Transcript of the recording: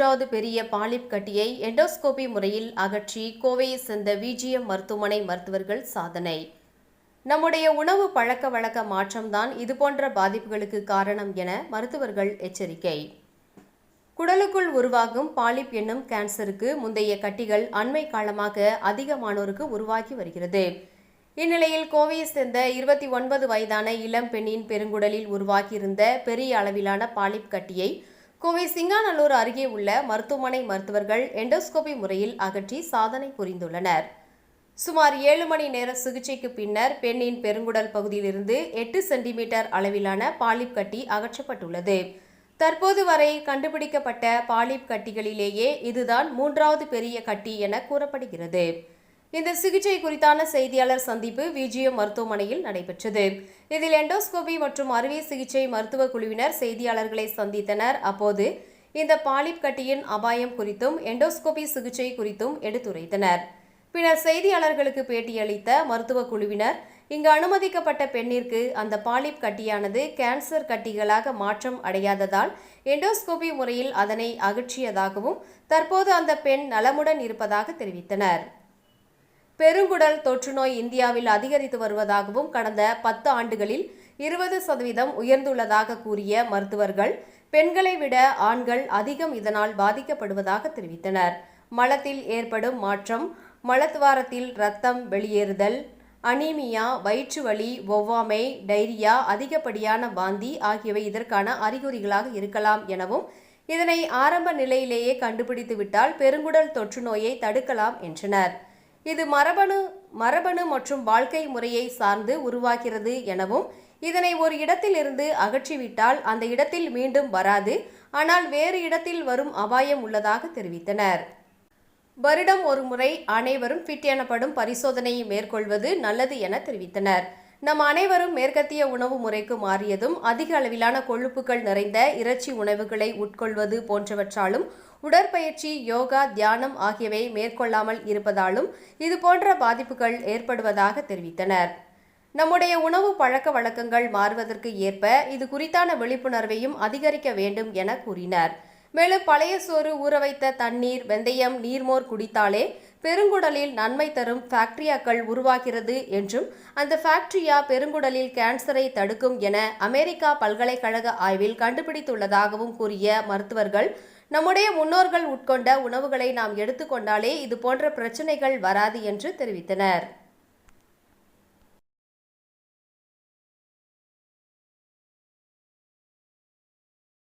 மூன்றாவது பெரிய பாலிப் கட்டியை எண்டோஸ்கோபி முறையில் அகற்றி கோவையை சேர்ந்த விஜிஎம் மருத்துவமனை மருத்துவர்கள் சாதனை. நம்முடைய உணவு பழக்க வழக்க மாற்றம்தான் இதுபோன்ற பாதிப்புகளுக்கு காரணம் என மருத்துவர்கள் எச்சரிக்கை. குடலுக்குள் உருவாகும் பாலிப் என்னும் கேன்சருக்கு முந்தைய கட்டிகள் அண்மை காலமாக அதிகமானோருக்கு உருவாகி வருகிறது. இந்நிலையில் கோவையை சேர்ந்த 29 வயதான இளம் பெண்ணின் பெருங்குடலில் உருவாகியிருந்த பெரிய அளவிலான பாலிப் கட்டியை கோவை சிங்காநல்லூர் அருகே உள்ள மருத்துவமனை மருத்துவர்கள் எண்டோஸ்கோபி முறையில் அகற்றி சாதனை புரிந்துள்ளனர். சுமார் 7 மணி நேர சிகிச்சைக்கு பின்னர் பெண்ணின் பெருங்குடல் பகுதியிலிருந்து 8 சென்டிமீட்டர் அளவிலான பாலிப் கட்டி அகற்றப்பட்டுள்ளது. தற்போது வரை கண்டுபிடிக்கப்பட்ட பாலிப் கட்டிகளிலேயே இதுதான் மூன்றாவது பெரிய கட்டி என கூறப்படுகிறது. இந்த சிகிச்சை குறித்தான செய்தியாளர் சந்திப்பு விஜிஎம் மருத்துவமனையில் நடைபெற்றது. இதில் எண்டோஸ்கோபி மற்றும் அறுவை சிகிச்சை மருத்துவ குழுவினர் செய்தியாளர்களை சந்தித்தனர். அப்போது இந்த பாலிப் கட்டியின் அபாயம் குறித்தும் எண்டோஸ்கோபி சிகிச்சை குறித்தும் எடுத்துரைத்தனர். பின்னர் செய்தியாளர்களுக்கு பேட்டியளித்த மருத்துவ குழுவினர், இங்கு அனுமதிக்கப்பட்ட பெண்ணிற்கு அந்த பாலிப் கட்டியானது கேன்சர் கட்டிகளாக மாற்றம் அடையாததால் எண்டோஸ்கோபி முறையில் அதனை அகற்றியதாகவும் தற்போது அந்த பெண் நலமுடன் இருப்பதாக தெரிவித்தனர். பெருங்குடல் தொற்றுநோய் இந்தியாவில் அதிகரித்து வருவதாகவும் கடந்த 10 ஆண்டுகளில் 20% உயர்ந்துள்ளதாக கூறிய மருத்துவர்கள், பெண்களை விட ஆண்கள் அதிகம் இதனால் பாதிக்கப்படுவதாக தெரிவித்தனர். மலத்தில் ஏற்படும் மாற்றம், மலத்வாரத்தில் இரத்தம் வெளியேறுதல், அனீமியா, வயிற்று வலி, ஒவ்வாமை, டைரியா, அதிகப்படியான வாந்தி ஆகியவை இதற்கான அறிகுறிகளாக இருக்கலாம் எனவும் இதனை ஆரம்ப நிலையிலேயே கண்டுபிடித்துவிட்டால் பெருங்குடல் தொற்று நோயை தடுக்கலாம் என்றனர். இது மரபணு மற்றும் வாழ்க்கை முறையை சார்ந்து உருவாகிறது எனவும் இதனை ஒரு இடத்தில் இருந்து அகற்றிவிட்டால் அந்த இடத்தில் மீண்டும் வராது, ஆனால் வேறு இடத்தில் வரும் அபாயம் உள்ளதாக தெரிவித்தனர். வருடம் ஒரு முறை அனைவரும் ஃபிட் எனப்படும் பரிசோதனையை மேற்கொள்வது நல்லது என தெரிவித்தனர். நம் அனைவரும் மேற்கத்திய உணவு முறைக்கு மாறியதும் அதிக அளவிலான கொழுப்புகள் நிறைந்த இறைச்சி உணவுகளை உட்கொள்வது போன்றவற்றாலும் உடற்பயிற்சி, யோகா, தியானம் ஆகியவை மேற்கொள்ளாமல் இருப்பதாலும் இதுபோன்ற பாதிப்புகள் ஏற்படுவதாக தெரிவித்தனர். நம்முடைய உணவு பழக்க வழக்கங்கள் மாறுவதற்கு ஏற்ப இது குறித்தான விழிப்புணர்வையும் அதிகரிக்க வேண்டும் என கூறினர். மேலும் பழைய சோறு, ஊற வைத்த தண்ணீர், வெந்தயம், நீர்மோர் குடித்தாலே பெருங்குடலில் நன்மை தரும் பாக்டீரியாக்கள் உருவாகிறது என்றும் அந்த பாக்டீரியா பெருங்குடலில் கேன்சரை தடுக்கும் என அமெரிக்கா பல்கலைக்கழக ஆய்வில் கண்டுபிடித்துள்ளதாகவும் கூறிய மருத்துவர்கள், நம்முடைய முன்னோர்கள் உட்கொண்ட உணவுகளை நாம் எடுத்துக்கொண்டாலே இது போன்ற பிரச்சனைகள் வராது என்று தெரிவித்தனர்.